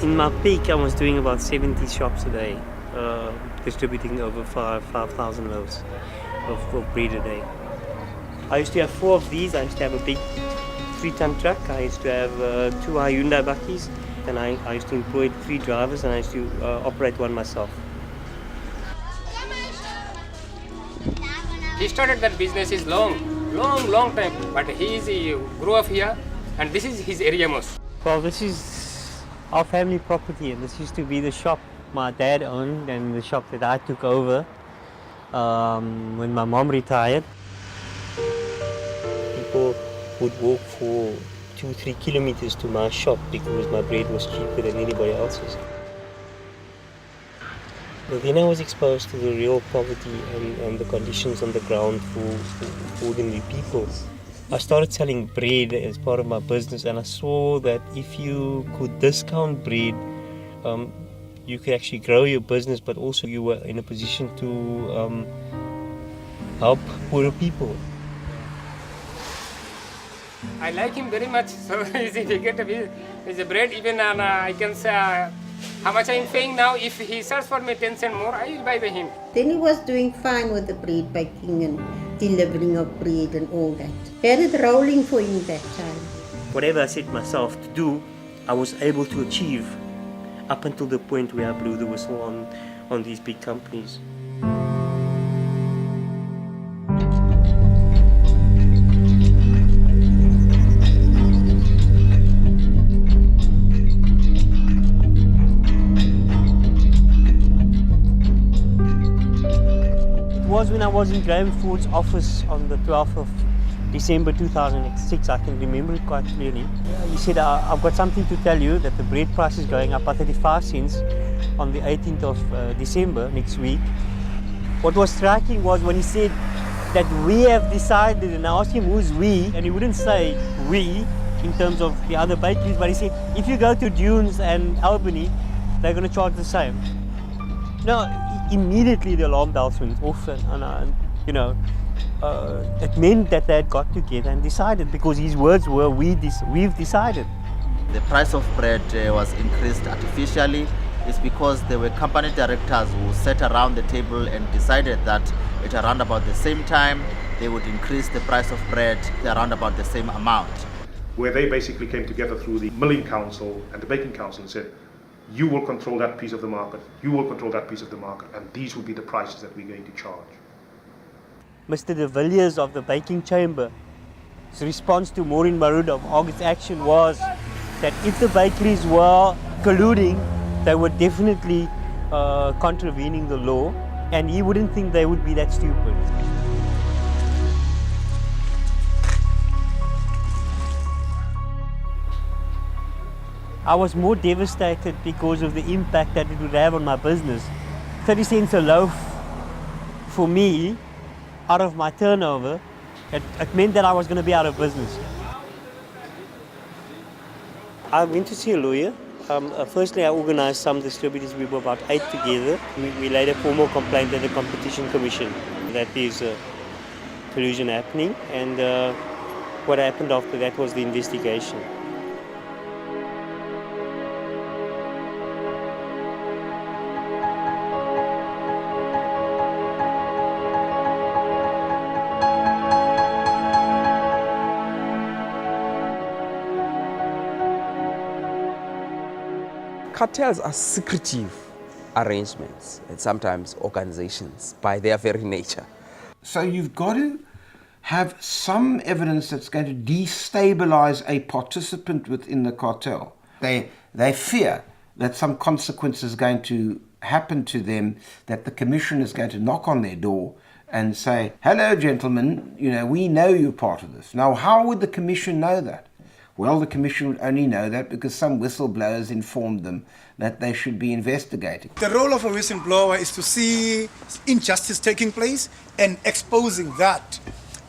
In my peak, I was doing about 70 shops a day, distributing over 5,000 loaves of bread a day. I used to have 4 of these. I used to have a big 3-ton truck. I used to have 2 Hyundai buckies, and I used to employ 3 drivers, and I used to operate one myself. He started that business is long time, but he grew up here, and this is his area most. Well, this is our family property, and this used to be the shop my dad owned and the shop that I took over when my mom retired. People would walk for 2-3 kilometers to my shop because my bread was cheaper than anybody else's. But then I was exposed to the real poverty and the conditions on the ground for ordinary people. I started selling bread as part of my business, and I saw that if you could discount bread, you could actually grow your business, but also you were in a position to help poorer people. I like him very much, so if he get his bread, even I can say how much I am paying now. If he sells for me 10 cents more, I will buy by him. Then he was doing fine with the bread baking and delivering of bread and all that. He had it rolling for him that time. Whatever I set myself to do, I was able to achieve up until the point where I blew the whistle on these big companies. Was when I was in Graham Ford's office on the 12th of December 2006, I can remember it quite clearly. He said, I've got something to tell you, that the bread price is going up by 35 cents on the 18th of December next week. What was striking was when he said that we have decided, and I asked him who's we, and he wouldn't say we in terms of the other bakeries, but he said if you go to Dunes and Albany, they're going to charge the same. Now, immediately the alarm bells went off, and it meant that they had got together and decided, because his words were, we've decided. The price of bread was increased artificially. It's because there were company directors who sat around the table and decided that at around about the same time they would increase the price of bread around about the same amount. Where they basically came together through the Milling Council and the Baking Council and said, you will control that piece of the market, you will control that piece of the market, and these will be the prices that we're going to charge. Mr. de Villiers of the Baking Chamber's response to Maureen Maroon of August Action was that if the bakeries were colluding, they were definitely contravening the law, and he wouldn't think they would be that stupid. I was more devastated because of the impact that it would have on my business. 30 cents a loaf for me, out of my turnover, it meant that I was going to be out of business. I went to see a lawyer. Firstly, I organized some distributors. We were about 8 together. We laid a formal complaint at the Competition Commission that there's collusion happening, and what happened after that was the investigation. Cartels are secretive arrangements and sometimes organizations by their very nature. So you've got to have some evidence that's going to destabilize a participant within the cartel. They fear that some consequence is going to happen to them, that the commission is going to knock on their door and say, hello gentlemen, we know you're part of this. Now how would the commission know that? Well, the commission would only know that because some whistleblowers informed them that they should be investigating. The role of a whistleblower is to see injustice taking place and exposing that.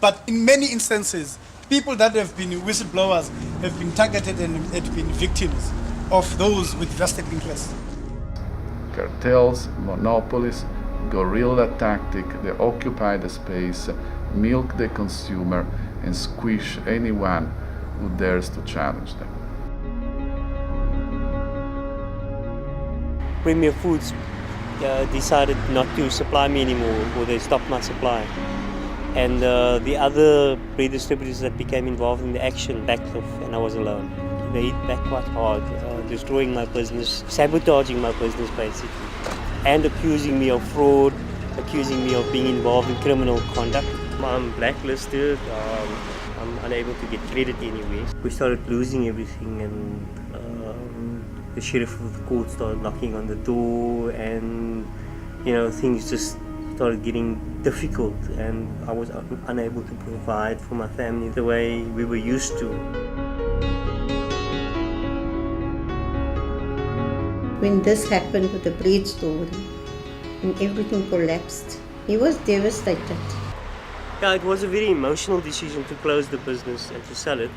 But in many instances, people that have been whistleblowers have been targeted and have been victims of those with vested interests. Cartels, monopolies, guerrilla tactic, they occupy the space, milk the consumer, and squish anyone who dares to challenge them. Premier Foods decided not to supply me anymore, or they stopped my supply. And the other bread distributors that became involved in the action backed off, and I was alone. They hit back quite hard, destroying my business, sabotaging my business basically, and accusing me of fraud, accusing me of being involved in criminal conduct. I'm blacklisted, I'm unable to get credit anywhere. We started losing everything, and the sheriff of the court started knocking on the door, and things just started getting difficult, and I was unable to provide for my family the way we were used to. When this happened with the bread story and everything collapsed, he was devastated. Yeah, it was a very emotional decision to close the business and to sell it,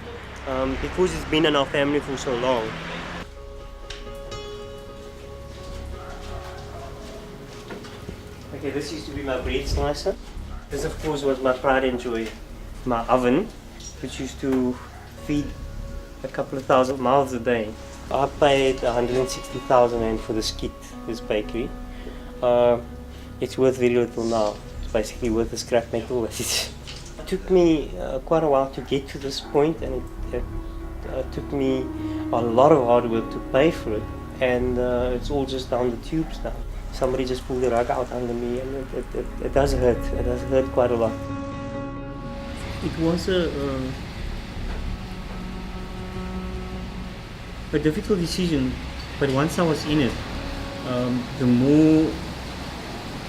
because it's been in our family for so long. Okay, this used to be my bread slicer. This, of course, was my pride and joy. My oven, which used to feed a couple of thousand mouths a day. I paid 160,000 rand for this kit, this bakery. It's worth very little now. It's basically worth the scrap metal. It took me quite a while to get to this point, and it took me a lot of hard work to pay for it. And it's all just down the tubes now. Somebody just pulled the rug out under me, and it does hurt. It does hurt quite a lot. It was a difficult decision, but once I was in it, the more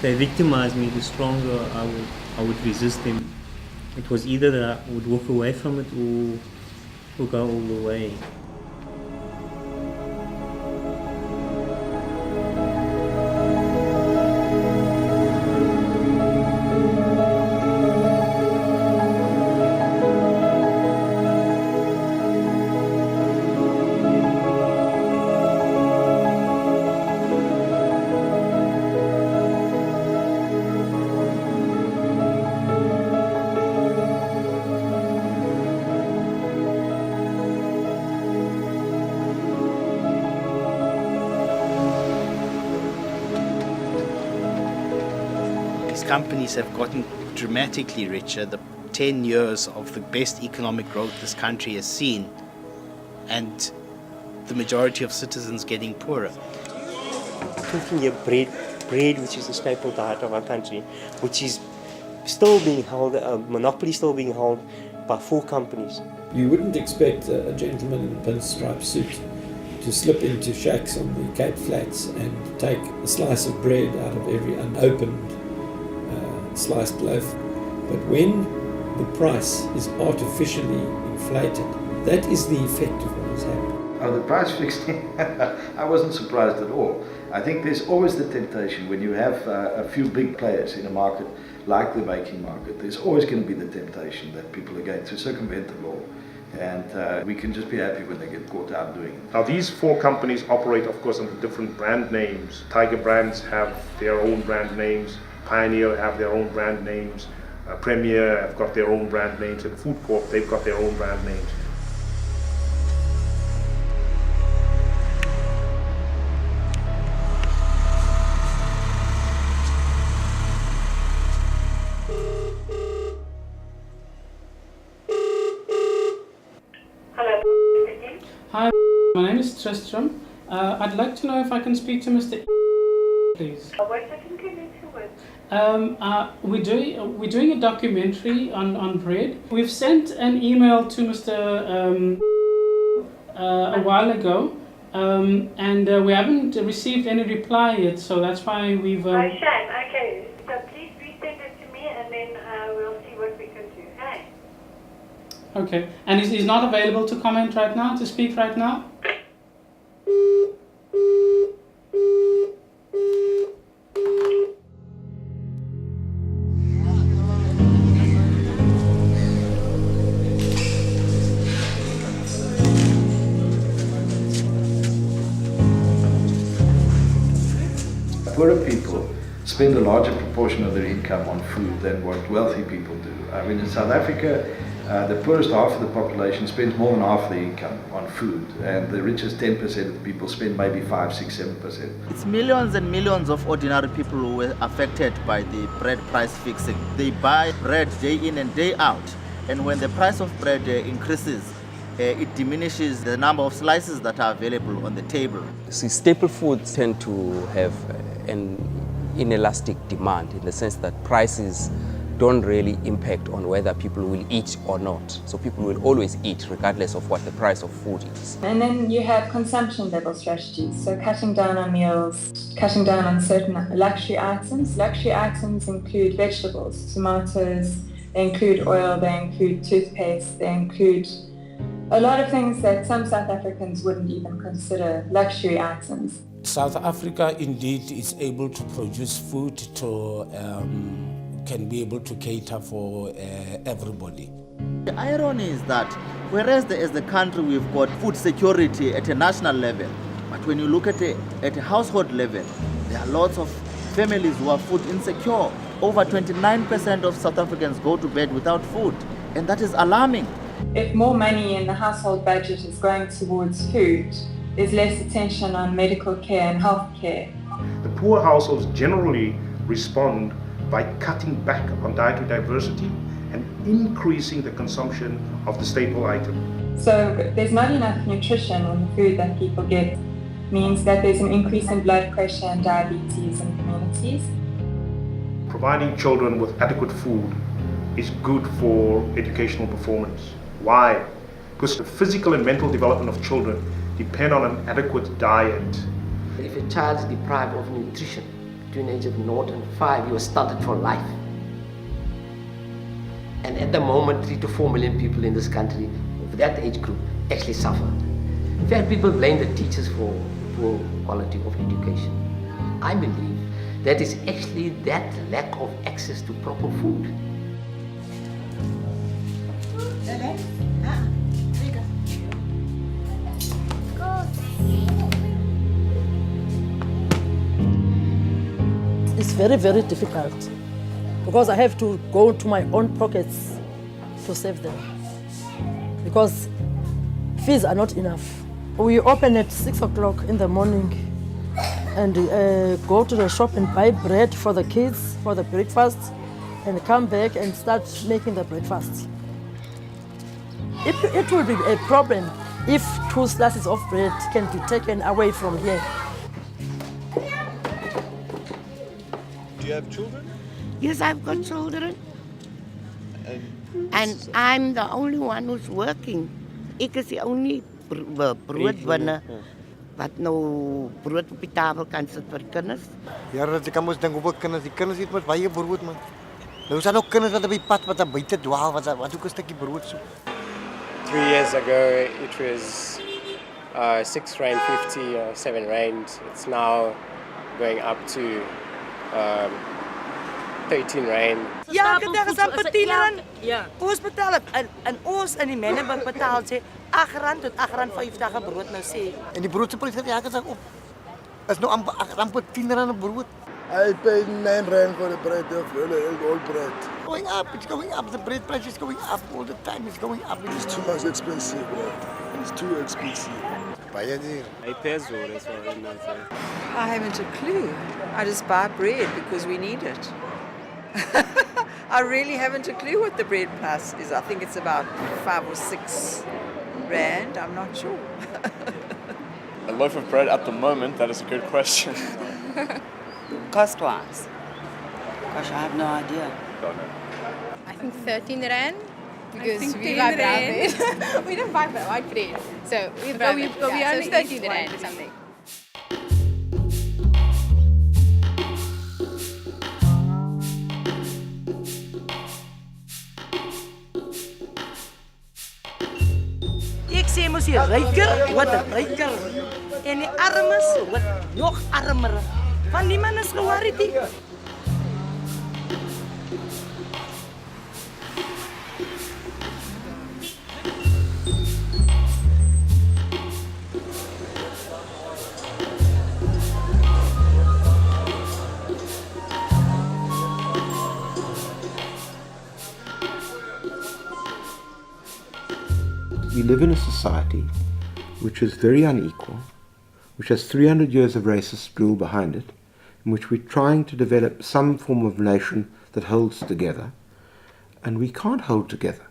they victimized me, the stronger I would resist them. It was either that I would walk away from it or go all the way. Companies have gotten dramatically richer. The 10 years of the best economic growth this country has seen, and the majority of citizens getting poorer. Talking here bread, which is a staple diet of our country, which is still being held, a monopoly still being held by 4 companies. You wouldn't expect a gentleman in a pinstripe suit to slip into shacks on the Cape Flats and take a slice of bread out of every unopened sliced loaf. But when the price is artificially inflated, that is the effect of what has happened. The price fixing, I wasn't surprised at all. I think there's always the temptation when you have a few big players in a market like the baking market, there's always going to be the temptation that people are going to circumvent the law. And we can just be happy when they get caught out doing it. Now these 4 companies operate, of course, under different brand names. Tiger Brands have their own brand names. Pioneer have their own brand names, Premier have got their own brand names, and Food Corp, they've got their own brand names. Hello. Hi, my name is Tristram. I'd like to know if I can speak to Mr. please. What is it in connection with? We're doing a documentary on bread. We've sent an email to Mr. A while ago, and we haven't received any reply yet, so that's why we've... Oh, shame. Okay, so please resend it to me, and then we'll see what we can do. Hey. Okay, and he's not available to comment right now, to speak right now? Poorer people spend a larger proportion of their income on food than what wealthy people do. I mean, in South Africa, The poorest half of the population spends more than half their income on food, and the richest 10% of the people spend maybe 5, 6, 7%. It's millions and millions of ordinary people who were affected by the bread price fixing. They buy bread day in and day out, and when the price of bread increases, it diminishes the number of slices that are available on the table. See, staple foods tend to have an inelastic demand in the sense that prices don't really impact on whether people will eat or not. So people will always eat regardless of what the price of food is. And then you have consumption level strategies, so cutting down on meals, cutting down on certain luxury items. Luxury items include vegetables, tomatoes, they include oil, they include toothpaste, they include a lot of things that some South Africans wouldn't even consider luxury items. South Africa indeed is able to produce food to can be able to cater for everybody. The irony is that whereas as a country we've got food security at a national level, but when you look at a household level, there are lots of families who are food insecure. Over 29% of South Africans go to bed without food, and that is alarming. If more money in the household budget is going towards food, there's less attention on medical care and health care. The poor households generally respond by cutting back on dietary diversity and increasing the consumption of the staple item. So there's not enough nutrition in the food that people get, means that there's an increase in blood pressure and diabetes in communities. Providing children with adequate food is good for educational performance. Why? Because the physical and mental development of children depend on an adequate diet. If a child is deprived of nutrition between the age of 0 and 5, you are stunted for life. And at the moment, 3 to 4 million people in this country of that age group actually suffer. In fact, people blame the teachers for poor quality of education. I believe that is actually that lack of access to proper food. It's very, very difficult because I have to go to my own pockets to save them because fees are not enough. We open at 6 o'clock in the morning and go to the shop and buy bread for the kids for the breakfast and come back and start making the breakfast. It will be a problem if 2 slices of bread can be taken away from here. Do you have children? Yes, I've got children. And I'm the only one who's working. Ek is die only broodwinner wat nou brood op die tafel kan sit vir kinders. Ja, dat ek moet dink hoeveel kinders, die kinders eet met baie brood man. Nou is daar nog kinders wat op die pad wat daar buite dwaal wat ook 'n stukkie brood soek. 3 years ago it was 6 rand 50 or 7 rand. It's now going up to 13 rand. Ja, ek dink as op 10 rand. Ja. Ons betaal en ons in die manne betaal sê 8 rand tot 8 rand 50 'n brood nou sê. En die broodse pryse het elke dag op. Is nou amper 10 rand 'n brood. I pay 9 rand for the bread of old bread. Going up, it's going up. The bread price is going up all the time. It's going up. It's too much expensive, bro. It's too expensive. Baie duur. I pay so that's what I'm not saying. I haven't a clue. I just buy bread because we need it. I really haven't a clue what the bread price is. I think it's about 5 or 6 rand. I'm not sure. A loaf of bread at the moment, that is a good question. Cost-wise? Gosh, I have no idea. Don't know. I think 13 rand because think we 10 buy brown rand. bread. We don't buy white bread. So we buy we so only it's 13 eat rand white or something. Ek sê mos die ryker wat ryker en die armes wat nog armer. Van die man is geworried. live in a society which is very unequal, which has 300 years of racist rule behind it, in which we're trying to develop some form of nation that holds together. And we can't hold together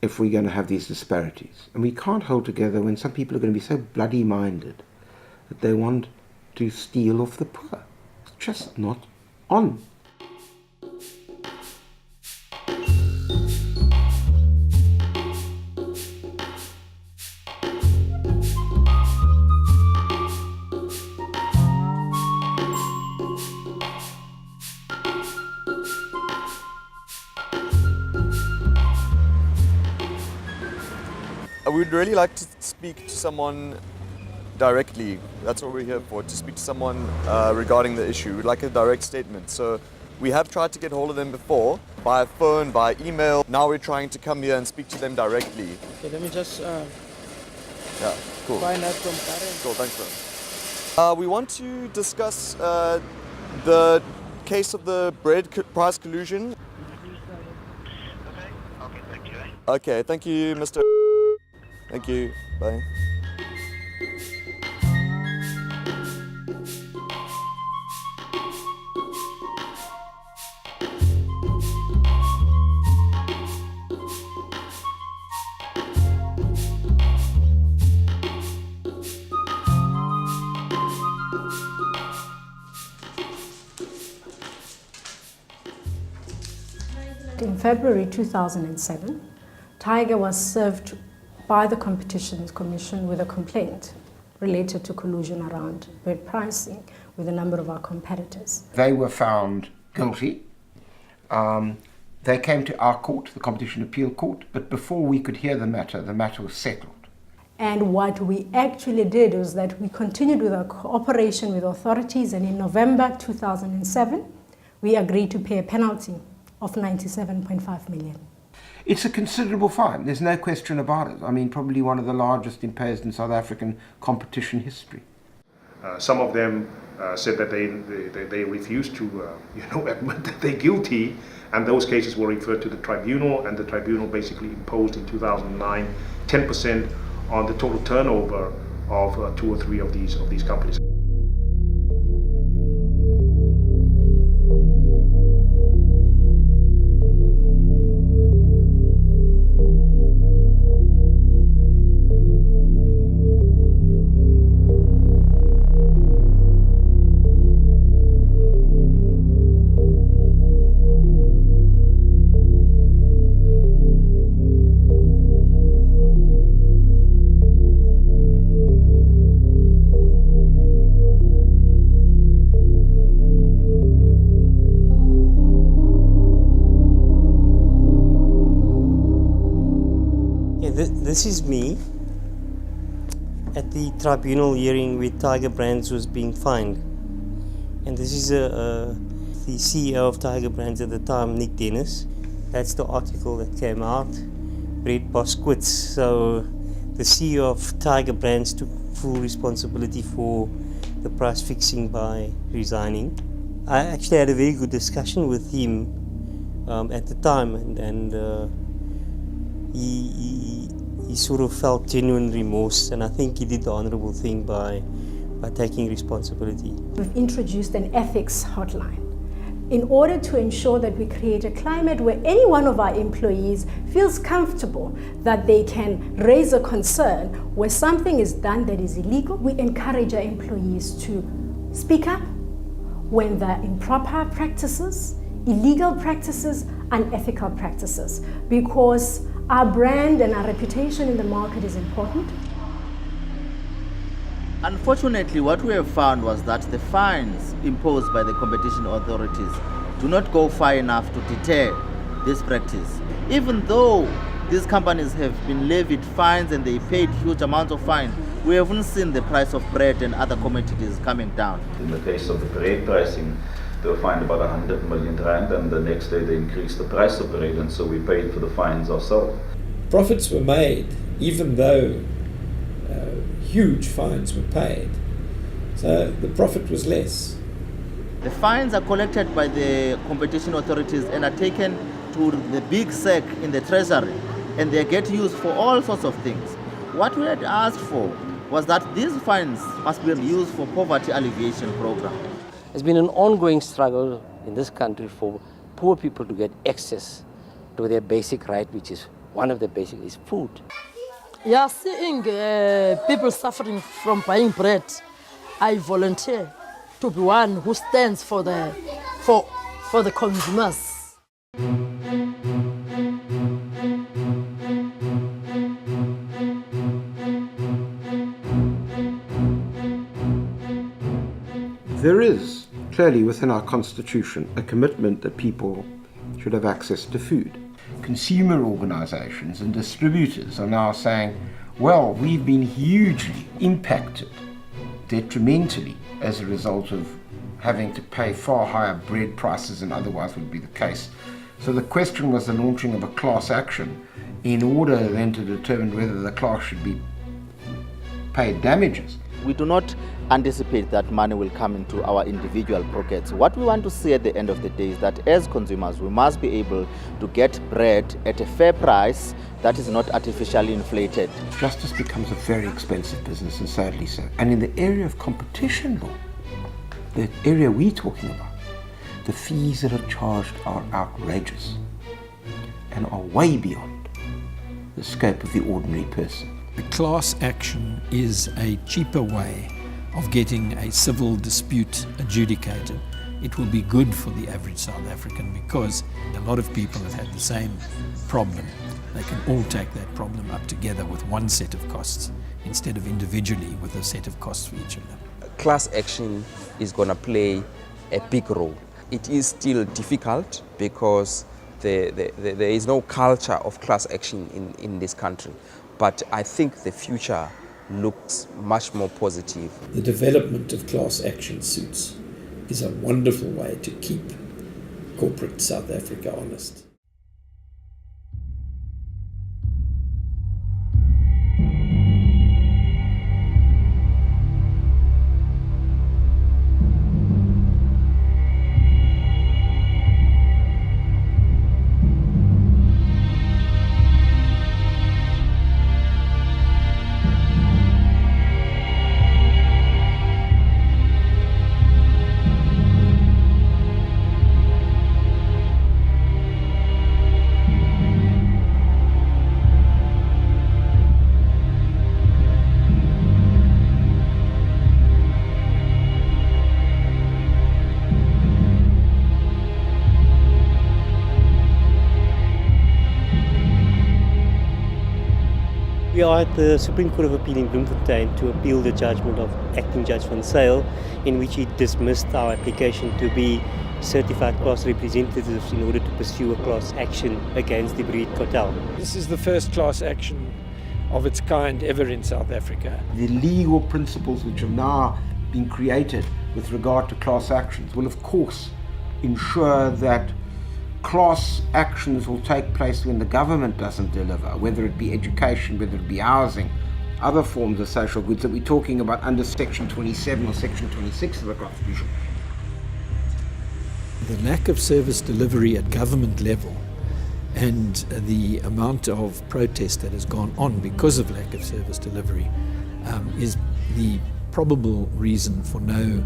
if we're going to have these disparities. And we can't hold together when some people are going to be so bloody minded that they want to steal off the poor. It's just not on. We'd really like to speak to someone directly. That's what we're here for, to speak to someone regarding the issue. We'd like a direct statement. So we have tried to get hold of them before, by phone, by email. Now we're trying to come here and speak to them directly. Okay, let me just Yeah, cool. find out from Karen. Cool, thanks, man. We want to discuss the case of the bread price collusion. Okay, thank you, Mr. Thank you. Bye. In February 2007, Tiger was served by the Competitions Commission with a complaint related to collusion around bread pricing with a number of our competitors. They were found guilty. They came to our court, the Competition Appeal Court, but before we could hear the matter was settled. And what we actually did was that we continued with our cooperation with authorities, and in November 2007, we agreed to pay a penalty of 97.5 million. It's a considerable fine, there's no question about it. I mean, probably one of the largest imposed in South African competition history. Some of them said that they refused to admit that they're guilty, and those cases were referred to the tribunal, and the tribunal basically imposed in 2009 10% on the total turnover of 2 or 3 of these companies. This is me at the tribunal hearing where Tiger Brands was being fined. And this is the CEO of Tiger Brands at the time, Nick Dennis. That's the article that came out. Bread Boss quits. So the CEO of Tiger Brands took full responsibility for the price fixing by resigning. I actually had a very good discussion with him at the time, and he sort of felt genuine remorse, and I think he did the honourable thing by taking responsibility. We've introduced an ethics hotline in order to ensure that we create a climate where any one of our employees feels comfortable that they can raise a concern where something is done that is illegal. We encourage our employees to speak up when there are improper practices, illegal practices, unethical practices, because our brand and our reputation in the market is important. Unfortunately, what we have found was that the fines imposed by the competition authorities do not go far enough to deter this practice. Even though these companies have been levied fines and they paid huge amounts of fines, we haven't seen the price of bread and other commodities coming down. In the case of the bread pricing, they were fined about 100 million rand, and the next day they increased the price of bread, and so we paid for the fines ourselves. Profits were made even though huge fines were paid, so the profit was less. The fines are collected by the competition authorities and are taken to the big sack in the treasury, and they get used for all sorts of things. What we had asked for was that these funds must be used for poverty alleviation program. It's been an ongoing struggle in this country for poor people to get access to their basic right, which is one of the basic is food. Yeah, seeing people suffering from buying bread, I volunteer to be one who stands for the consumers. There is clearly within our constitution a commitment that people should have access to food. Consumer organizations and distributors are now saying, well, we've been hugely impacted detrimentally as a result of having to pay far higher bread prices than otherwise would be the case. So the question was the launching of a class action in order then to determine whether the class should be paid damages. We do not anticipate that money will come into our individual pockets. What we want to see at the end of the day is that as consumers, we must be able to get bread at a fair price that is not artificially inflated. Justice becomes a very expensive business, and sadly so. And in the area of competition law, the area we're talking about, the fees that are charged are outrageous and are way beyond the scope of the ordinary person. A class action is a cheaper way of getting a civil dispute adjudicated. It will be good for the average South African because a lot of people have had the same problem. They can all take that problem up together with one set of costs instead of individually with a set of costs for each of them. Class action is going to play a big role. It is still difficult because there is no culture of class action in this country. But I think the future looks much more positive. The development of class action suits is a wonderful way to keep corporate South Africa honest. We are at the Supreme Court of Appeal in Bloemfontein to appeal the judgment of Acting Judge van Zyl, in which he dismissed our application to be certified class representatives in order to pursue a class action against the breed cartel. This is the first class action of its kind ever in South Africa. The legal principles which have now been created with regard to class actions will of course ensure that class actions will take place when the government doesn't deliver, whether it be education, whether it be housing, other forms of social goods that we're talking about under Section 27 or Section 26 of the Constitution. The lack of service delivery at government level and the amount of protest that has gone on because of lack of service delivery is the probable reason for no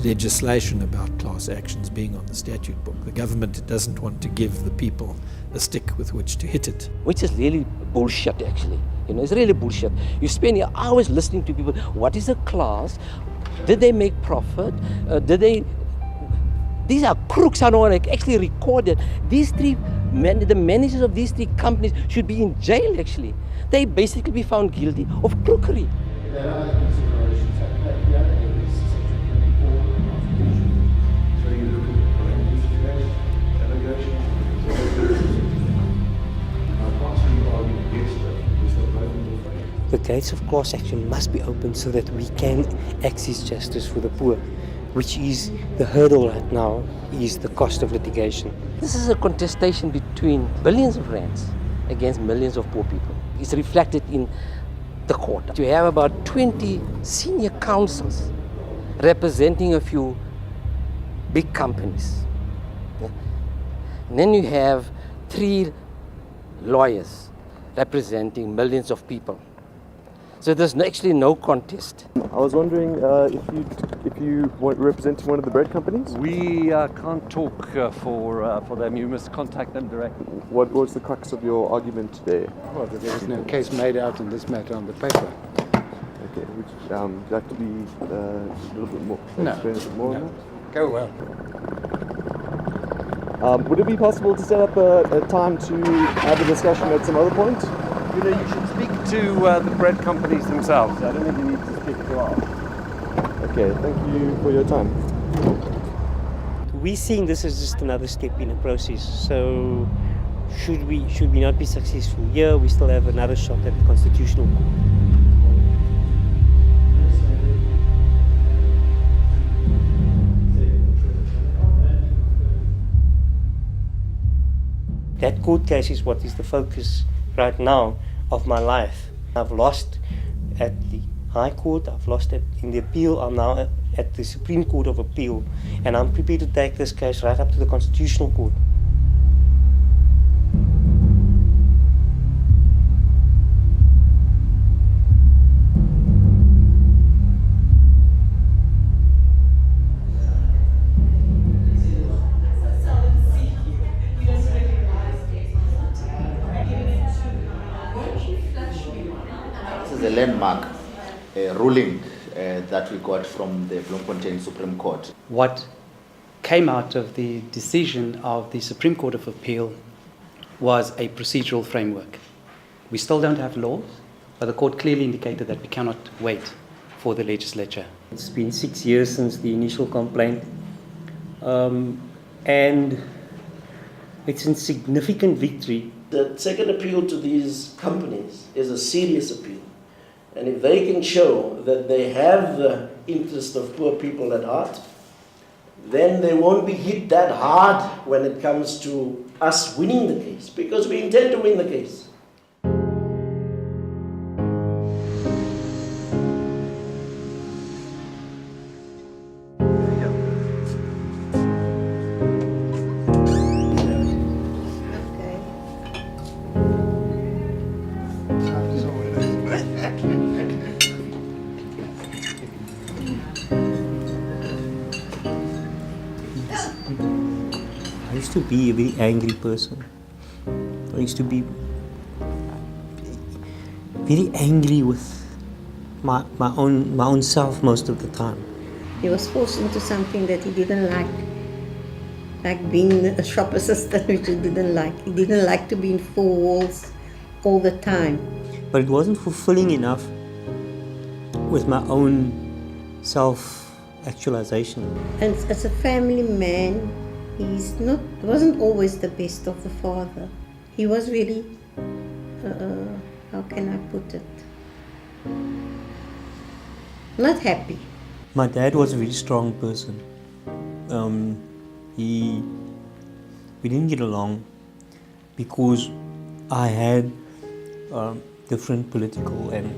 legislation about class actions being on the statute book. The government doesn't want to give the people a stick with which to hit it. Which is really bullshit actually. You know, it's really bullshit. You spend your hours listening to people. What is a class? Did they make profit? These are crooks. I know, like actually recorded. These the managers of these three companies should be in jail actually. They basically be found guilty of crookery. The gates of class action must be open so that we can access justice for the poor, which is the hurdle right now, is the cost of litigation. This is a contestation between billions of rands against millions of poor people. It's reflected in the court. You have about 20 senior counsels representing a few big companies. And then you have 3 lawyers representing millions of people. So there's actually no contest. I was wondering if you represent one of the bread companies? We can't talk for them. You must contact them directly. What was the crux of your argument today? Well, that there was no case made out in this matter on the paper. Okay, would you like to be a little bit more? No. Explain a bit more on that? Go well. Would it be possible to set up a time to have a discussion at some other point? You know, you should speak to the bread companies themselves. I don't think you need to speak to us. Okay, thank you for your time. We're seeing this as just another step in a process. So should we not be successful here, we still have another shot at the Constitutional Court. That court case is what is the focus right now of my life. I've lost at the High Court, I've lost it in the appeal, I'm now at the Supreme Court of Appeal, and I'm prepared to take this case right up to the Constitutional Court. This is a landmark ruling that we got from the Bloemfontein Supreme Court. What came out of the decision of the Supreme Court of Appeal was a procedural framework. We still don't have laws, but the court clearly indicated that we cannot wait for the legislature. It's been 6 years since the initial complaint, and it's a significant victory. The second appeal to these companies is a serious appeal. And if they can show that they have the interest of poor people at heart, then they won't be hit that hard when it comes to us winning the case, because we intend to win the case. I used to be a very angry person. I used to be very angry with my own self most of the time. He was forced into something that he didn't like being a shop assistant, which he didn't like. He didn't like to be in four walls all the time. But it wasn't fulfilling enough with my own self-actualization. And as a family man, wasn't always the best of the father. He was really, how can I put it? Not happy. My dad was a very strong person. We didn't get along because I had different political and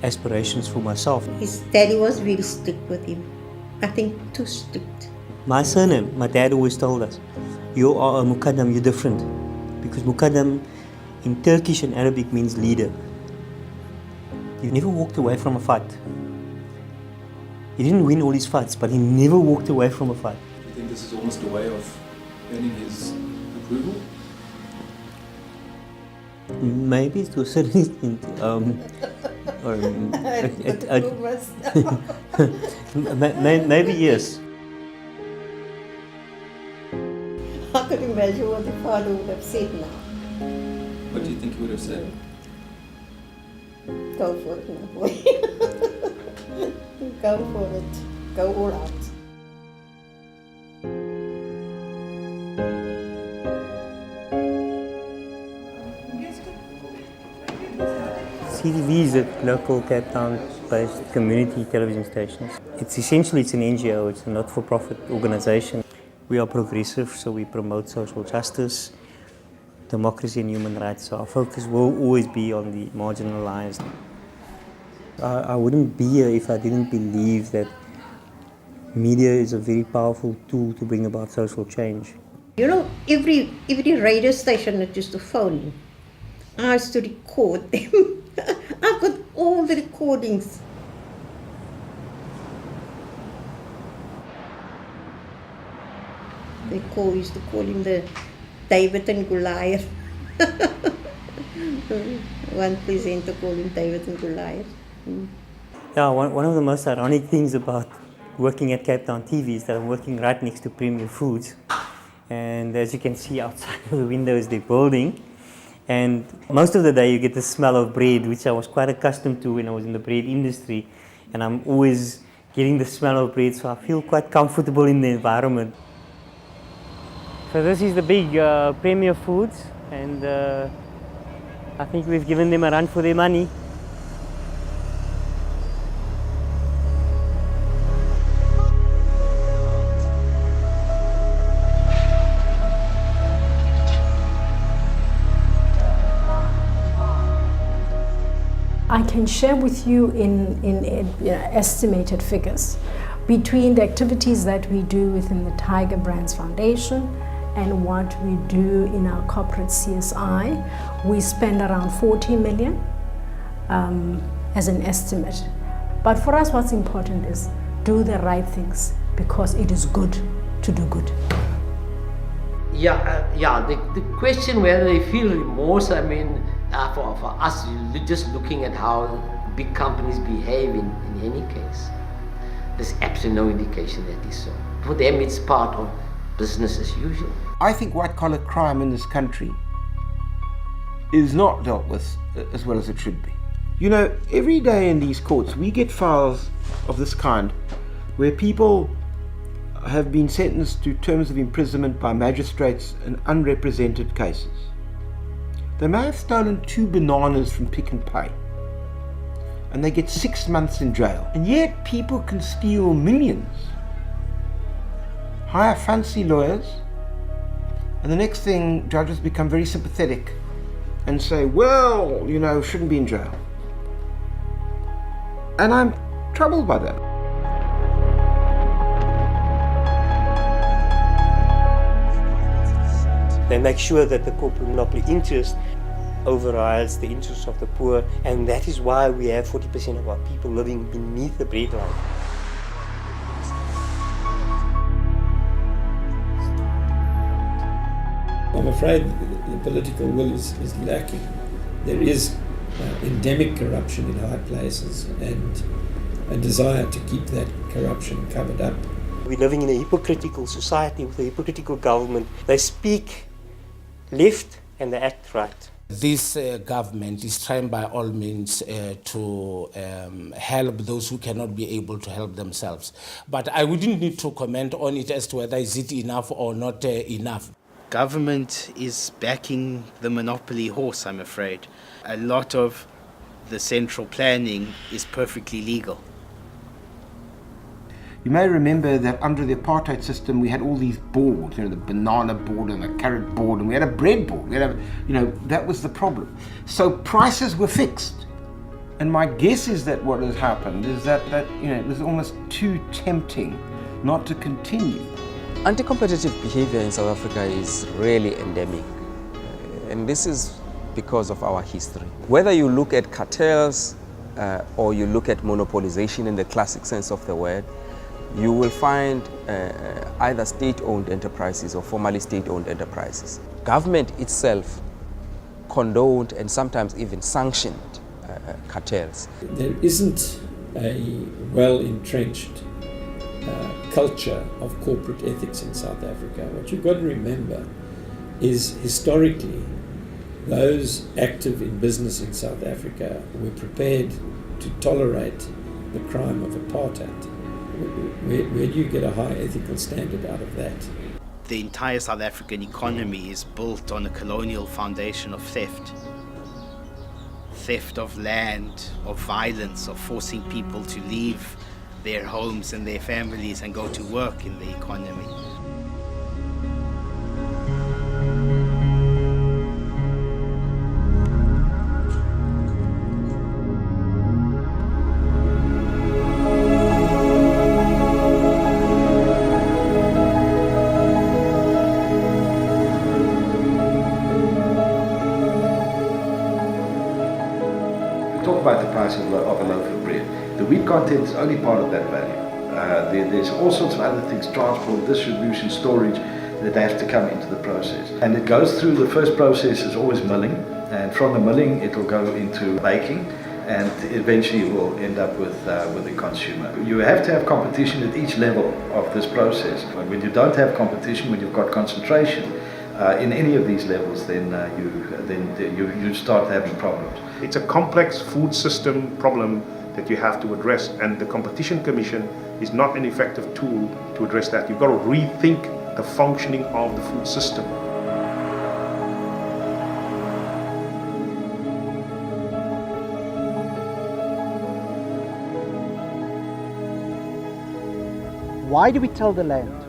aspirations for myself. His daddy was really strict with him. I think too strict. My surname, my dad always told us, you are a Mukaddam, you're different. Because Mukaddam in Turkish and Arabic means leader. He never walked away from a fight. He didn't win all his fights, but he never walked away from a fight. Do you think this is almost a way of earning his approval? Maybe to a certain extent. Maybe yes. I could imagine what the father would have said now. What do you think he would have said? Go for it, my boy. Go for it. Go all out. CTV is a local Cape Town-based community television station. It's an NGO, it's a not-for-profit organization. We are progressive, so we promote social justice, democracy and human rights. So our focus will always be on the marginalized. I wouldn't be here if I didn't believe that media is a very powerful tool to bring about social change. You know, every radio station that used to phone I used to record them. I've got all the recordings. Used to call him the David and Goliath. One presenter called him David and Goliath. Yeah, one of the most ironic things about working at Cape Town TV is that I'm working right next to Premier Foods. And as you can see outside of the windows, they're building. And most of the day you get the smell of bread, which I was quite accustomed to when I was in the bread industry. And I'm always getting the smell of bread, so I feel quite comfortable in the environment. So this is the big Premier Foods, and I think we've given them a run for their money. I can share with you in estimated figures between the activities that we do within the Tiger Brands Foundation and what we do in our corporate CSI. We spend around 40 million as an estimate. But for us, what's important is do the right things, because it is good to do good. The question whether they feel remorse, I mean, for us, just looking at how big companies behave in any case, there's absolutely no indication that is so. For them, it's part of business as usual. I think white-collar crime in this country is not dealt with as well as it should be. You know, every day in these courts, we get files of this kind where people have been sentenced to terms of imprisonment by magistrates in unrepresented cases. They may have stolen 2 bananas from Pick n Pay, and they get 6 months in jail. And yet people can steal millions, hire fancy lawyers, and the next thing, judges become very sympathetic and say, well, you know, shouldn't be in jail. And I'm troubled by that. They make sure that the corporate monopoly interest overrides the interests of the poor, and that is why we have 40% of our people living beneath the breadline. I'm afraid the political will is lacking. There is endemic corruption in high places and a desire to keep that corruption covered up. We're living in a hypocritical society with a hypocritical government. They speak left and they act right. This government is trying by all means to help those who cannot be able to help themselves. But I wouldn't need to comment on it as to whether is it enough or not enough. Government is backing the monopoly horse, I'm afraid. A lot of the central planning is perfectly legal. You may remember that under the apartheid system we had all these boards, you know, the banana board and the carrot board, and we had a bread board. We had that was the problem. So prices were fixed. And my guess is that what has happened is that it was almost too tempting not to continue. Anti-competitive behavior in South Africa is really endemic, and this is because of our history. Whether you look at cartels or you look at monopolization in the classic sense of the word, you will find either state-owned enterprises or formerly state-owned enterprises. Government itself condoned and sometimes even sanctioned cartels. There isn't a well-entrenched culture of corporate ethics in South Africa. What you've got to remember is historically those active in business in South Africa were prepared to tolerate the crime of apartheid. Where do you get a high ethical standard out of that? The entire South African economy is built on a colonial foundation of theft. Theft of land, of violence, of forcing people to leave their homes and their families and go to work in the economy. price of a loaf of bread. The wheat content is only part of that value. There's all sorts of other things, transport, distribution, storage, that have to come into the process. And it goes through, the first process is always milling, and from the milling it will go into baking, and eventually it will end up with the consumer. You have to have competition at each level of this process. When you don't have competition, when you've got concentration in any of these levels, then you start having problems. It's a complex food system problem that you have to address, and the Competition Commission is not an effective tool to address that. You've got to rethink the functioning of the food system. Why do we till the land?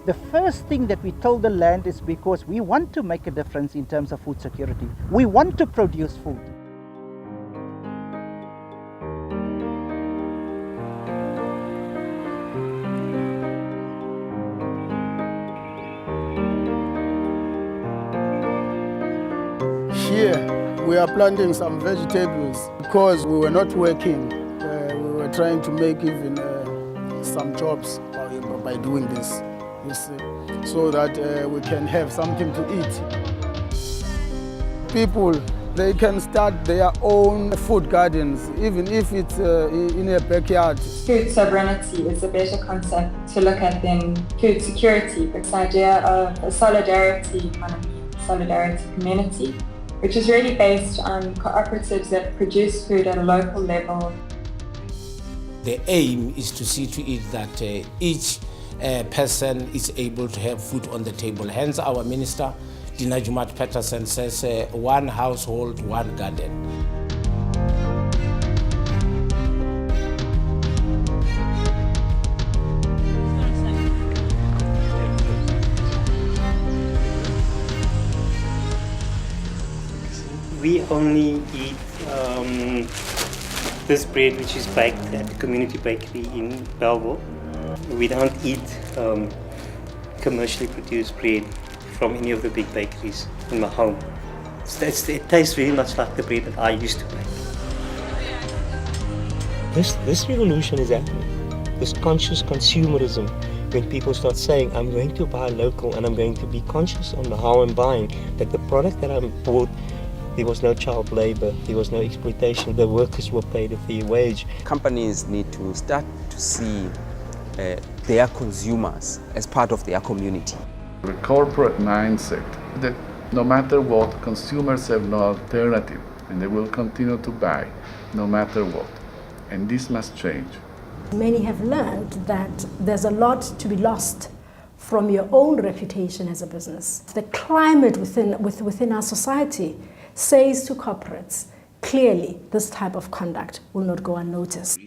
The first thing that we till the land is because we want to make a difference in terms of food security. We want to produce food. Here we are planting some vegetables because we were not working. We were trying to make even some jobs by doing this, you see, so that we can have something to eat. People, they can start their own food gardens, even if it's in a backyard. Food sovereignty is a better concept to look at than food security. This idea of a solidarity economy, solidarity community, which is really based on cooperatives that produce food at a local level. The aim is to see to it that each person is able to have food on the table. Hence our minister, Dina Jumat Peterson, says one household, one garden. We only eat this bread which is baked at the community bakery in Bellville. We don't eat commercially produced bread from any of the big bakeries in my home. It tastes very much like the bread that I used to bake. This revolution is happening. This conscious consumerism, when people start saying, I'm going to buy local and I'm going to be conscious on how I'm buying, that the product that I'm bought, there was no child labor, there was no exploitation, the workers were paid a fair wage. Companies need to start to see their consumers as part of their community. The corporate mindset that no matter what, consumers have no alternative and they will continue to buy no matter what. And this must change. Many have learned that there's a lot to be lost from your own reputation as a business. The climate within our society says to corporates, clearly this type of conduct will not go unnoticed.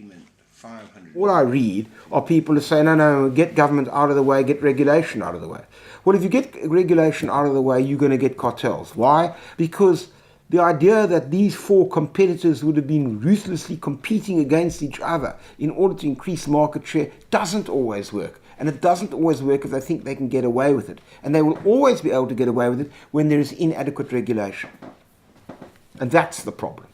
All I read are people who say, no, get government out of the way, get regulation out of the way. Well, if you get regulation out of the way, you're going to get cartels. Why? Because the idea that these four competitors would have been ruthlessly competing against each other in order to increase market share doesn't always work. And it doesn't always work if they think they can get away with it. And they will always be able to get away with it when there is inadequate regulation. And that's the problem.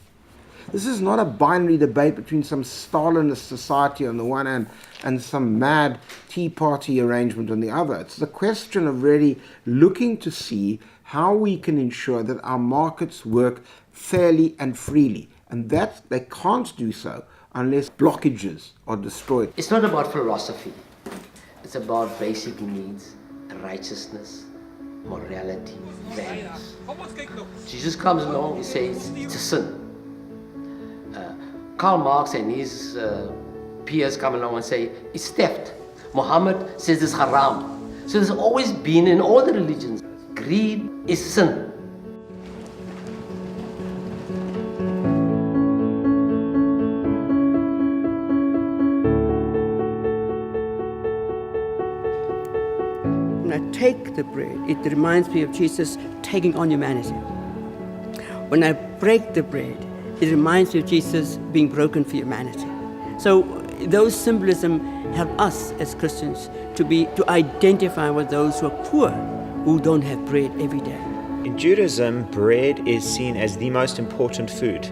This is not a binary debate between some Stalinist society on the one hand and some mad Tea Party arrangement on the other. It's the question of really looking to see how we can ensure that our markets work fairly and freely. And that they can't do so unless blockages are destroyed. It's not about philosophy. It's about basic needs, righteousness, morality, values. Jesus comes along, he says it's a sin. Karl Marx and his peers come along and say it's theft. Muhammad says it's haram. So there's always been in all the religions, greed is sin. When I take the bread, it reminds me of Jesus taking on humanity. When I break the bread, it reminds me of Jesus being broken for humanity. So those symbolism help us as Christians to identify with those who are poor, who don't have bread every day. In Judaism, bread is seen as the most important food.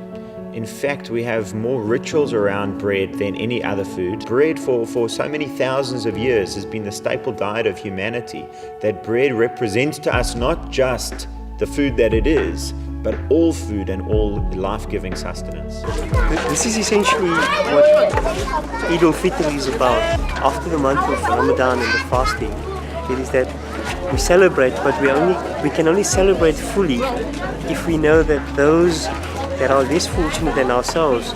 In fact, we have more rituals around bread than any other food. Bread for so many thousands of years has been the staple diet of humanity, that bread represents to us not just the food that it is, but all food and all life-giving sustenance. This is essentially what Eid al-Fitr is about. After the month of Ramadan and the fasting, it is that we celebrate, but we can only celebrate fully if we know that those that are less fortunate than ourselves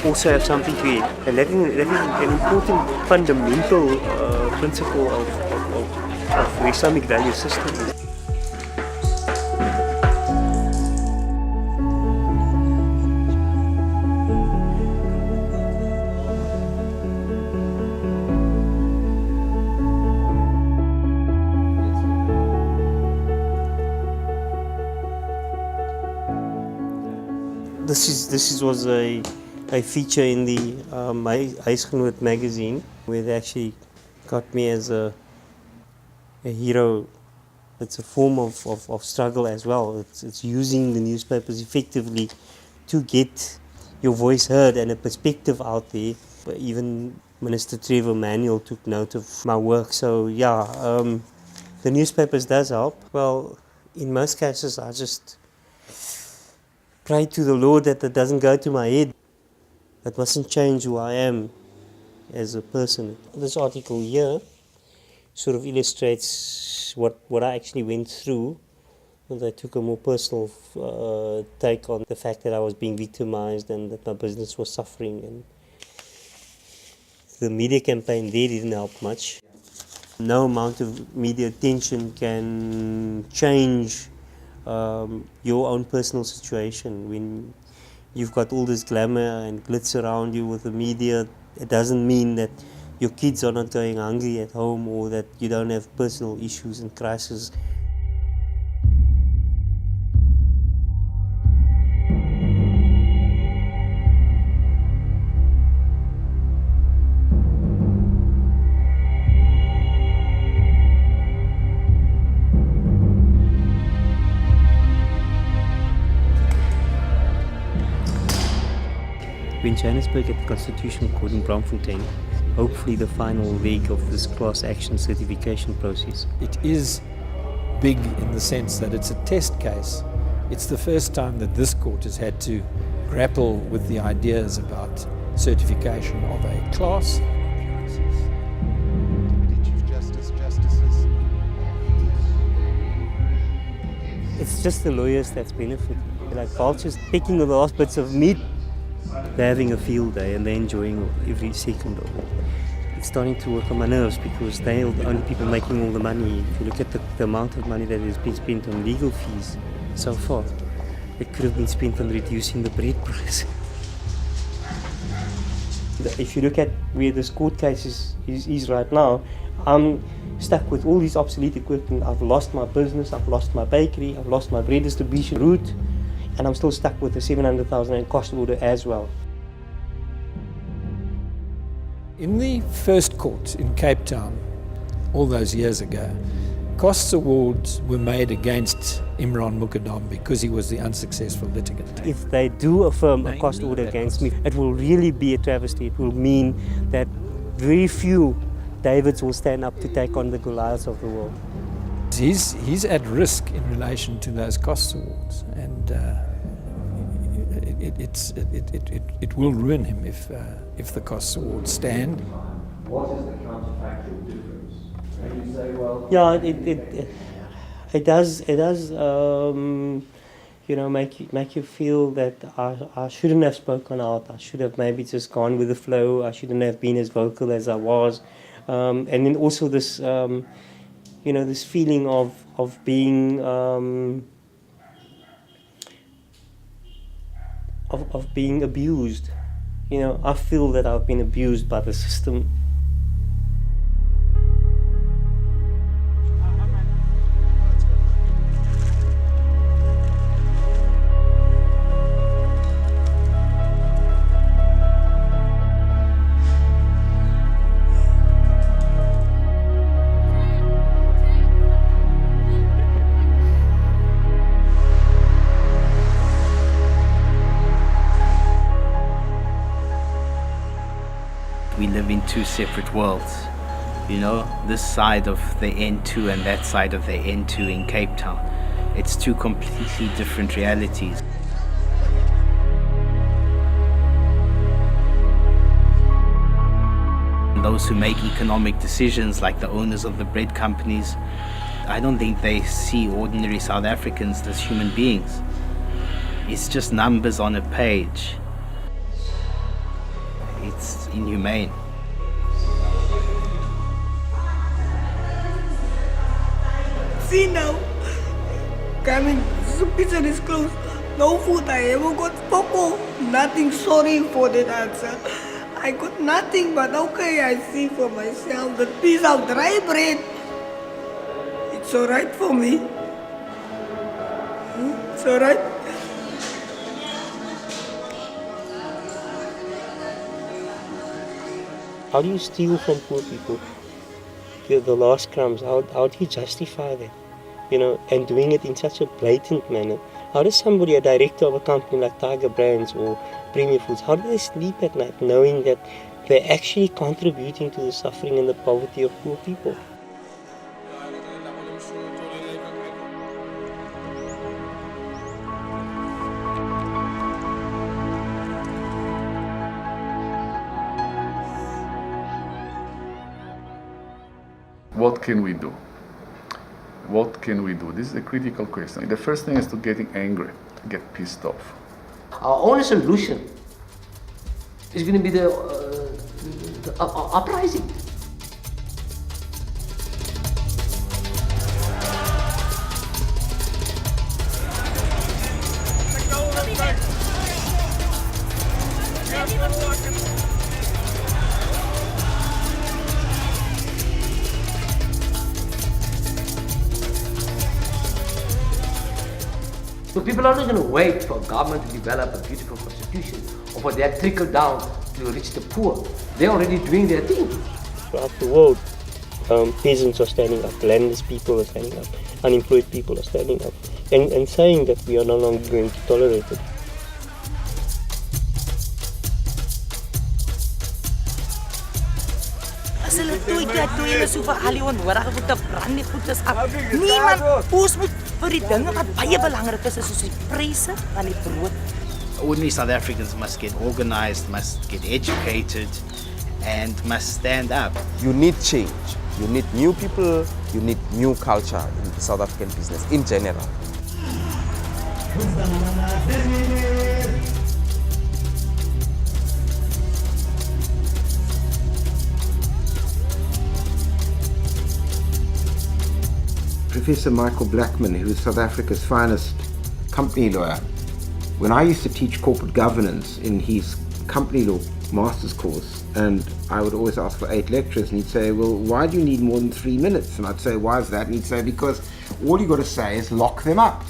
also have something to eat. And that is an important fundamental principle of the Islamic value system. This was a feature in the Huisgenoot magazine, where they actually got me as a hero. It's a form of struggle as well. It's using the newspapers effectively to get your voice heard and a perspective out there. But even Minister Trevor Manuel took note of my work. So yeah, the newspapers does help. Well, in most cases I just pray to the Lord that it doesn't go to my head. That mustn't change who I am as a person. This article here sort of illustrates what I actually went through. And I took a more personal take on the fact that I was being victimized and that my business was suffering. And the media campaign there didn't help much. No amount of media attention can change your own personal situation. When you've got all this glamour and glitz around you with the media, it doesn't mean that your kids are not going hungry at home or that you don't have personal issues and crises. In Johannesburg at the Constitutional Court in Braamfontein, hopefully the final leg of this class action certification process. It is big in the sense that it's a test case. It's the first time that this court has had to grapple with the ideas about certification of a class. It's just the lawyers that's benefiting. They're like vultures picking the last bits of meat. They're having a field day and they're enjoying every second of it. It's starting to work on my nerves because they're the only people making all the money. If you look at the amount of money that has been spent on legal fees so far, it could have been spent on reducing the bread price. If you look at where this court case is right now, I'm stuck with all this obsolete equipment. I've lost my business, I've lost my bakery, I've lost my bread distribution route, and I'm still stuck with the 700,000 cost order as well. In the first court in Cape Town, all those years ago, costs awards were made against Imraahn Mukaddam because he was the unsuccessful litigant. If they do affirm a cost order against me, it will really be a travesty. It will mean that very few Davids will stand up to take on the Goliaths of the world. He's at risk in relation to those cost awards, and it will ruin him if the cost awards stand. What is the counterfactual difference? And you say, well, yeah, it does make you feel that I shouldn't have spoken out. I should have maybe just gone with the flow. I shouldn't have been as vocal as I was, and then also this this feeling of being of being abused. I feel that I've been abused by the system. live in two separate worlds. You know, this side of the N2 and that side of the N2 in Cape Town. It's two completely different realities. Those who make economic decisions, like the owners of the bread companies, I don't think they see ordinary South Africans as human beings. It's just numbers on a page. It's inhumane. See now, coming, the kitchen is closed. No food, I ever got popo. Nothing, sorry for that answer. I got nothing, but okay, I see for myself the piece of dry bread. It's alright for me. It's alright. How do you steal from poor people? The last crumbs, how do you justify that? You know, and doing it in such a blatant manner. How does somebody, a director of a company like Tiger Brands or Premier Foods, how do they sleep at night knowing that they're actually contributing to the suffering and the poverty of poor people? What can we do? What can we do? This is a critical question. The first thing is to getting angry, to get pissed off. Our only solution is going to be the uprising. So people are not going to wait for government to develop a beautiful constitution or for that trickle down to reach the poor. They're already doing their thing. Throughout the world, peasants are standing up, landless people are standing up, unemployed people are standing up, and saying that we are no longer going to tolerate it. As hulle toe so vir al die onnodige goed te brand, die goed is af. Niemand poes moet vir die dinge wat baie belangrik is soos die pryse van die brood. Ordinary South Africans must get organized, must get educated, and must stand up. You need change. You need new people. You need new culture in the South African business in general. Professor Michael Blackman, who is South Africa's finest company lawyer, when I used to teach corporate governance in his company law master's course, and I would always ask for 8 lectures, and he'd say, well, why do you need more than 3 minutes? And I'd say, why is that? And he'd say, because all you got to say is lock them up.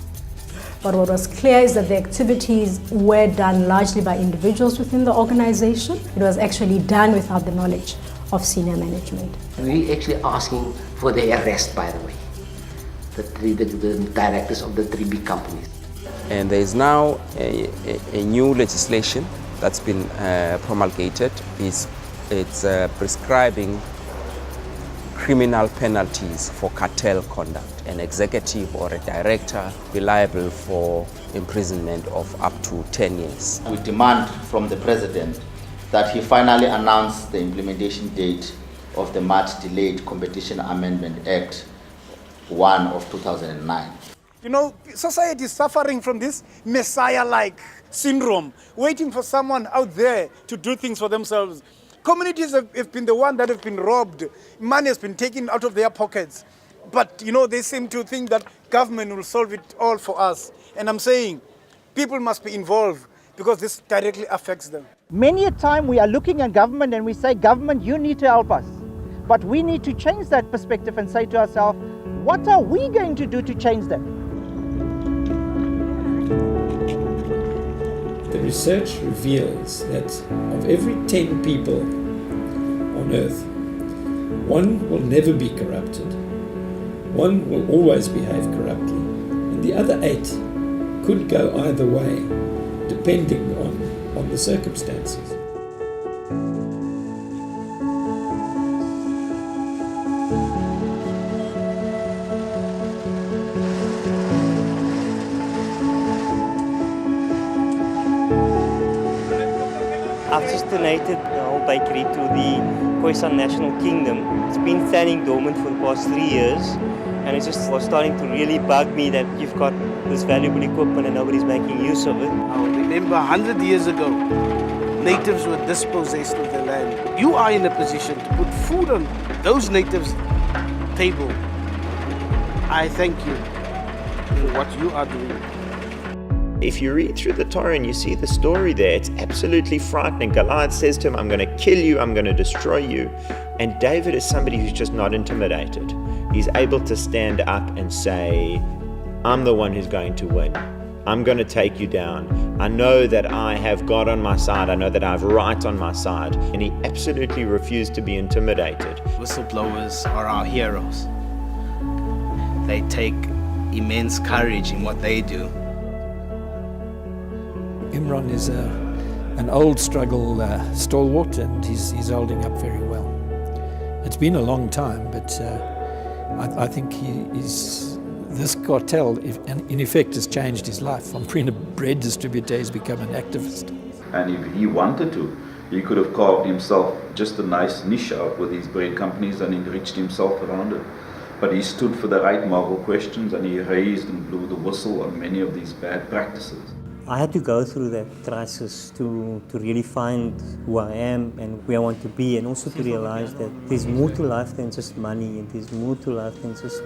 But what was clear is that the activities were done largely by individuals within the organization. It was actually done without the knowledge of senior management. We're actually asking for their arrest, by the way. The directors of the 3 big companies. And there is now a new legislation that's been promulgated. It's prescribing criminal penalties for cartel conduct. An executive or a director be liable for imprisonment of up to 10 years. We demand from the President that he finally announce the implementation date of the much delayed Competition Amendment Act 1 of 2009. You know, society is suffering from this messiah-like syndrome, waiting for someone out there to do things for themselves. Communities have been the one that have been robbed. Money has been taken out of their pockets. But, you know, they seem to think that government will solve it all for us. And I'm saying people must be involved because this directly affects them. Many a time we are looking at government and we say, government, you need to help us. But we need to change that perspective and say to ourselves, what are we going to do to change them? The research reveals that of every 10 people on earth, 1 will never be corrupted, 1 will always behave corruptly, and the other 8 could go either way, depending on the circumstances. donated the whole bakery to the Khoisan National Kingdom. It's been standing dormant for the past 3 years, and it just was starting to really bug me that you've got this valuable equipment and nobody's making use of it. I remember 100 years ago, natives were dispossessed of their land. You are in a position to put food on those natives' table. I thank you for what you are doing. If you read through the Torah and you see the story there, it's absolutely frightening. Goliath says to him, I'm going to kill you, I'm going to destroy you. And David is somebody who's just not intimidated. He's able to stand up and say, I'm the one who's going to win. I'm going to take you down. I know that I have God on my side. I know that I have right on my side. And he absolutely refused to be intimidated. Whistleblowers are our heroes. They take immense courage in what they do. Imraahn is an old struggle stalwart, and he's holding up very well. It's been a long time, but I think this cartel, in effect, has changed his life. From being a bread distributor, he's become an activist. And if he wanted to, he could have carved himself just a nice niche out with these bread companies and enriched himself around it. But he stood for the right moral questions, and he raised and blew the whistle on many of these bad practices. I had to go through that crisis to really find who I am and where I want to be, and also to realize that there's more to life than just money, and there's more to life than just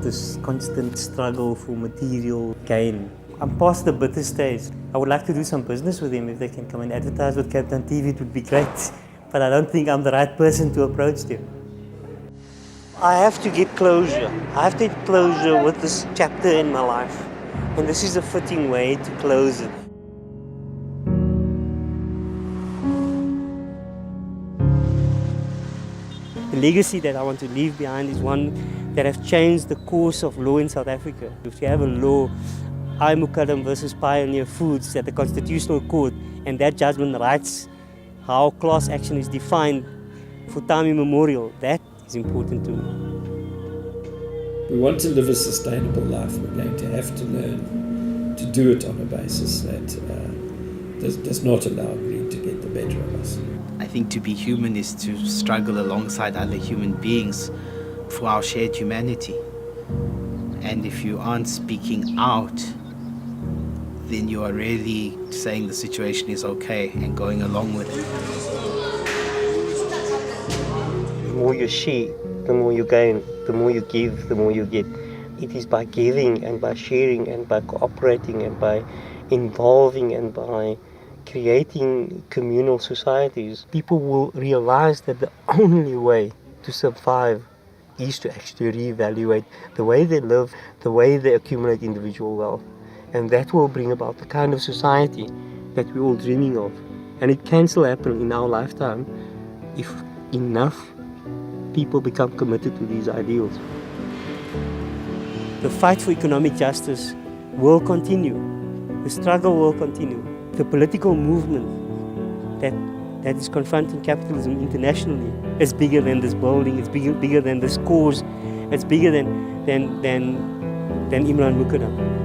this constant struggle for material gain. I'm past the bitter stage. I would like to do some business with them. If they can come and advertise with Cartel TV, it would be great. But I don't think I'm the right person to approach them. I have to get closure. I have to get closure with this chapter in my life. And this is a fitting way to close it. The legacy that I want to leave behind is one that has changed the course of law in South Africa. If you have a law, Imraahn Mukaddam versus Pioneer Foods at the Constitutional Court, and that judgment writes how class action is defined for time immemorial, that is important to me. We want to live a sustainable life. We're going to have to learn to do it on a basis that does not allow greed to get the better of us. I think to be human is to struggle alongside other human beings for our shared humanity. And if you aren't speaking out, then you are really saying the situation is okay and going along with it. The more you share, the more you gain. The more you give, the more you get. It is by giving and by sharing and by cooperating and by involving and by creating communal societies, people will realize that the only way to survive is to actually reevaluate the way they live, the way they accumulate individual wealth. And that will bring about the kind of society that we're all dreaming of. And it can still happen in our lifetime if enough people become committed to these ideals. The fight for economic justice will continue. The struggle will continue. The political movement that is confronting capitalism internationally is bigger than this building, it's bigger than this cause, it's bigger than Imraahn Mukaddam.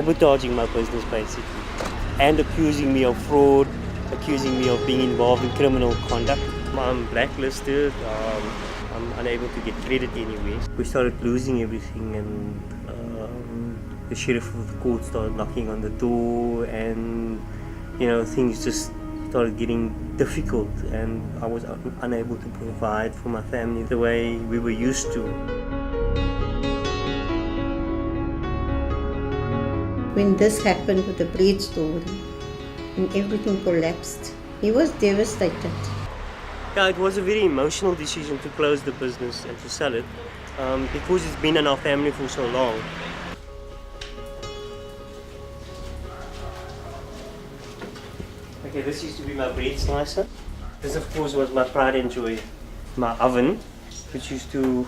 sabotaging my business basically, and accusing me of fraud, accusing me of being involved in criminal conduct. I'm blacklisted, I'm unable to get credit anywhere. We started losing everything, and the sheriff of the court started knocking on the door, and things just started getting difficult, and I was unable to provide for my family the way we were used to. When this happened with the bread story and everything collapsed, he was devastated. Yeah, it was a very emotional decision to close the business and to sell it because it's been in our family for so long. Okay, this used to be my bread slicer. This, of course, was my pride and joy. My oven, which used to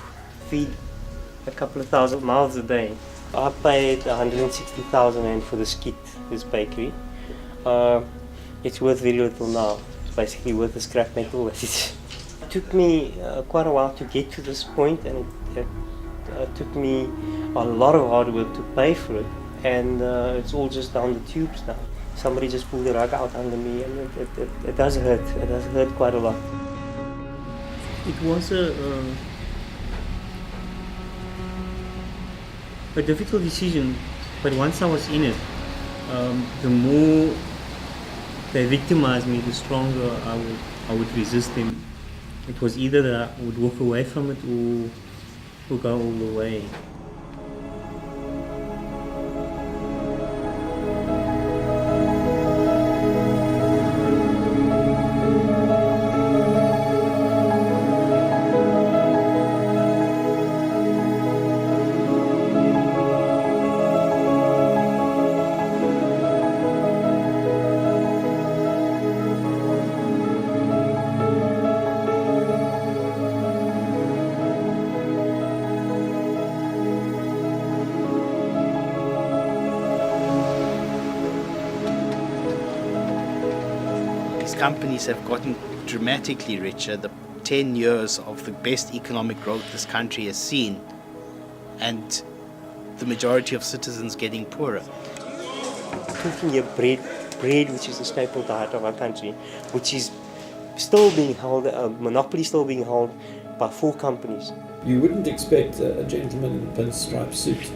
feed a couple of thousand mouths a day. I paid 160,000 Rand for this kit, this bakery. It's worth very little now. It's basically worth the scrap metal that it is. It took me quite a while to get to this point, and it took me a lot of hard work to pay for it, and it's all just down the tubes now. Somebody just pulled the rug out under me, and it does hurt. It does hurt quite a lot. It was a difficult decision, but once I was in it, the more they victimized me, the stronger I would resist them. It was either that I would walk away from it or go all the way. Companies have gotten dramatically richer. The 10 years of the best economic growth this country has seen, and the majority of citizens getting poorer. Talking here bread, which is the staple diet of our country, which is still being held, a monopoly still being held by 4 companies. You wouldn't expect a gentleman in a pinstripe suit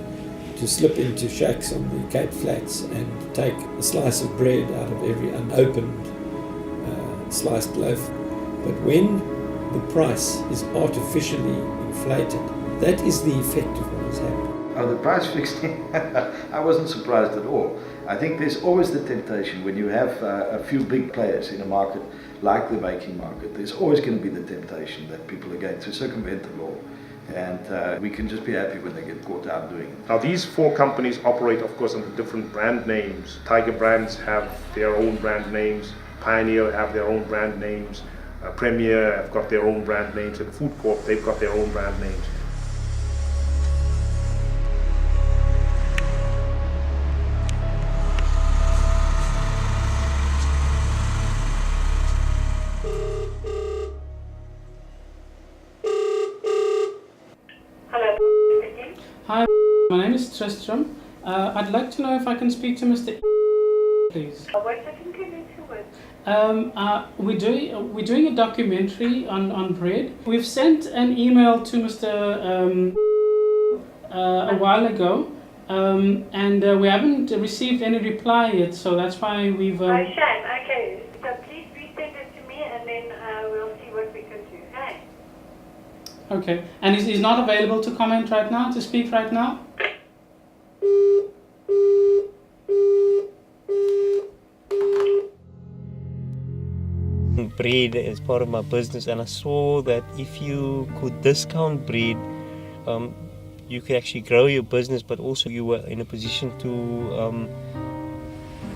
to slip into shacks on the Cape Flats and take a slice of bread out of every unopened sliced loaf. But when the price is artificially inflated, that is the effect of what has happened. Oh, the price fixing, I wasn't surprised at all. I think there's always the temptation when you have a few big players in a market like the baking market, there's always going to be the temptation that people are going to circumvent the law. And we can just be happy when they get caught out doing it. Now these 4 companies operate, of course, under different brand names. Tiger Brands have their own brand names. Pioneer have their own brand names, Premier have got their own brand names, and Food Corp, they've got their own brand names. Hello. Hi, my name is Tristram. I'd like to know if I can speak to Mr. please. What I can connect you with? We're doing a documentary on bread. We've sent an email to Mr. A while ago, and we haven't received any reply yet, so that's why we've... Shame, okay. So please resend it to me, and then we'll see what we can do, hey? Okay, and he's not available to comment right now, to speak right now? Bread is part of my business, and I saw that if you could discount bread, you could actually grow your business, but also you were in a position to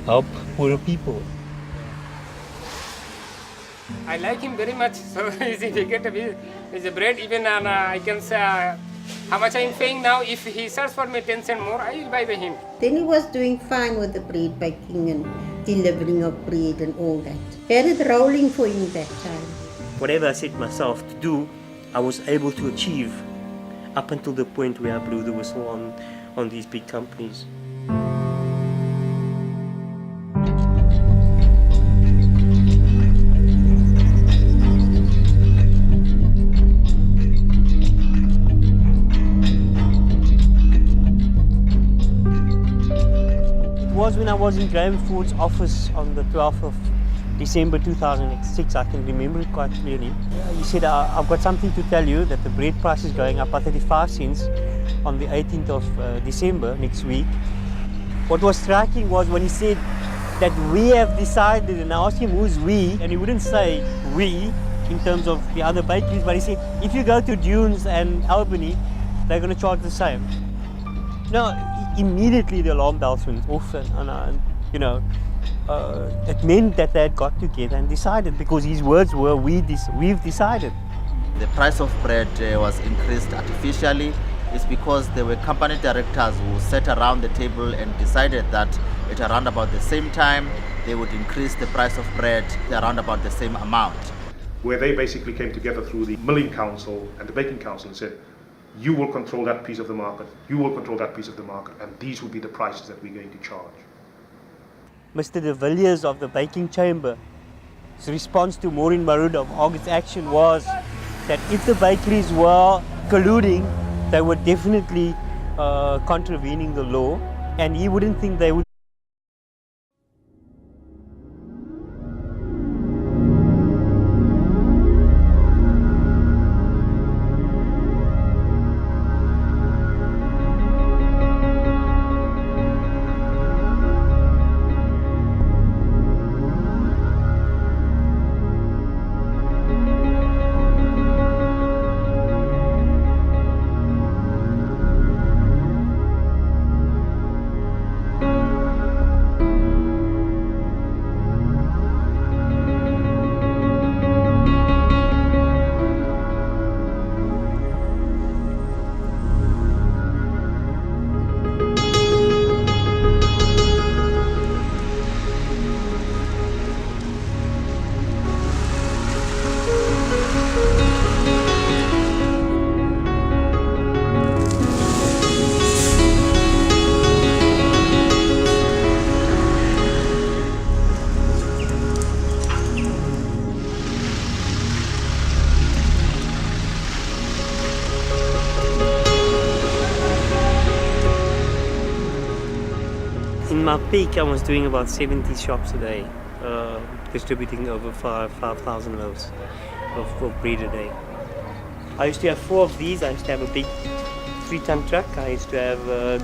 help poorer people. I like him very much, so if he get a bread, even I can say how much I'm paying now. If he sells for me 10 cents more, I will buy by him. Then he was doing fine with the bread baking and delivering of bread and all that. He had it rolling for him that time. Whatever I set myself to do, I was able to achieve up until the point where I blew the whistle on these big companies. was when I was in Graham Ford's office on the 12th of December 2006. I can remember it quite clearly. He said, I've got something to tell you, that the bread price is going up by 35 cents on the 18th of December next week. What was striking was when he said that we have decided, and I asked him who's we, and he wouldn't say we in terms of the other bakeries, but he said if you go to Dunes and Albany, they're going to charge the same. No, immediately the alarm bells went off, and you know, it meant that they had got together and decided, because his words were, we've decided. The price of bread was increased artificially. It's because there were company directors who sat around the table and decided that at around about the same time they would increase the price of bread around about the same amount. Where they basically came together through the Milling Council and the Baking Council and said, you will control that piece of the market, you will control that piece of the market, and these will be the prices that we're going to charge. Mr. de Villiers of the Baking Chamber, his response to Maureen Maroon of August Action was that if the bakeries were colluding, they were definitely contravening the law, and he wouldn't think they would. In my peak, I was doing about 70 shops a day, distributing over 5,000 loaves of bread a day. I used to have 4 of these. I used to have a big 3-ton truck. I used to have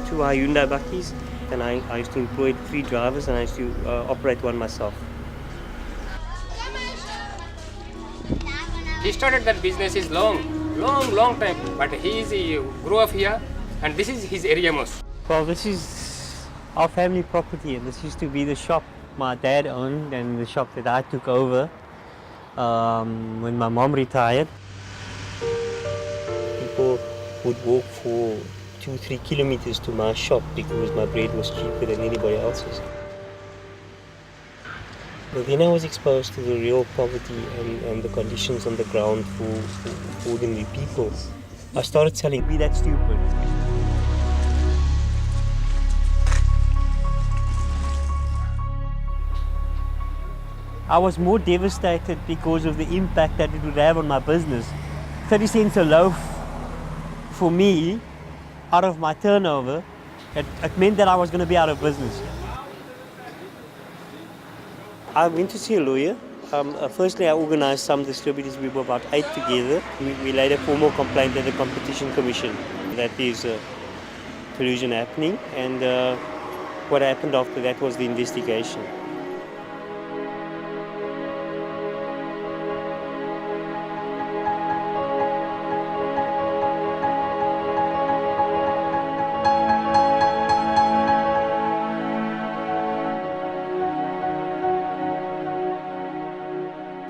2 Hyundai buckies, and I used to employ 3 drivers, and I used to operate one myself. He started that business is long time, but he grew up here, and this is his area most. Well, this is our family property, and this used to be the shop my dad owned and the shop that I took over when my mom retired. People would walk for 2-3 kilometers to my shop because my bread was cheaper than anybody else's. But then I was exposed to the real poverty and the conditions on the ground for ordinary people. I started telling, be that stupid. I was more devastated because of the impact that it would have on my business. 30 cents a loaf for me, out of my turnover, it meant that I was going to be out of business. I went to see a lawyer. Firstly, I organized some distributors. We were about 8 together. We laid a formal complaint at the Competition Commission that there's collusion happening, and what happened after that was the investigation.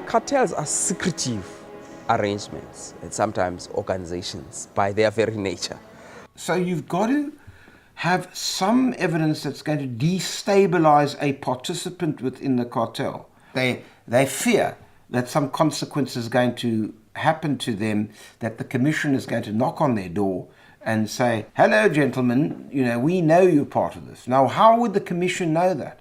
Cartels are secretive arrangements and sometimes organizations by their very nature. So you've got to have some evidence that's going to destabilize a participant within the cartel. They fear that some consequence is going to happen to them, that the commission is going to knock on their door and say, hello gentlemen, we know you're part of this. Now how would the commission know that?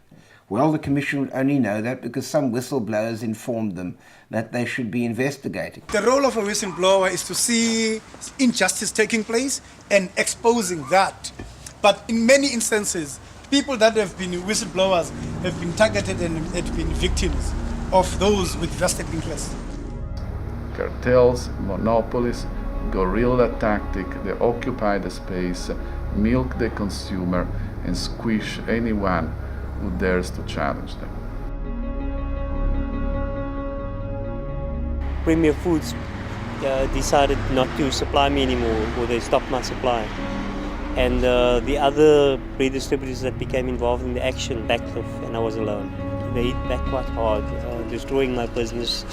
Well, the commission would only know that because some whistleblowers informed them that they should be investigating. The role of a whistleblower is to see injustice taking place and exposing that. But in many instances, People that have been whistleblowers have been targeted and have been victims of those with vested interests. Cartels, monopolies, guerrilla tactic, they occupy the space, milk the consumer, and squish anyone who dares to challenge them. Premier Foods decided not to supply me anymore, or they stopped my supply. And the other bread distributors that became involved in the action backed off, and I was alone. They hit back quite hard, destroying my business.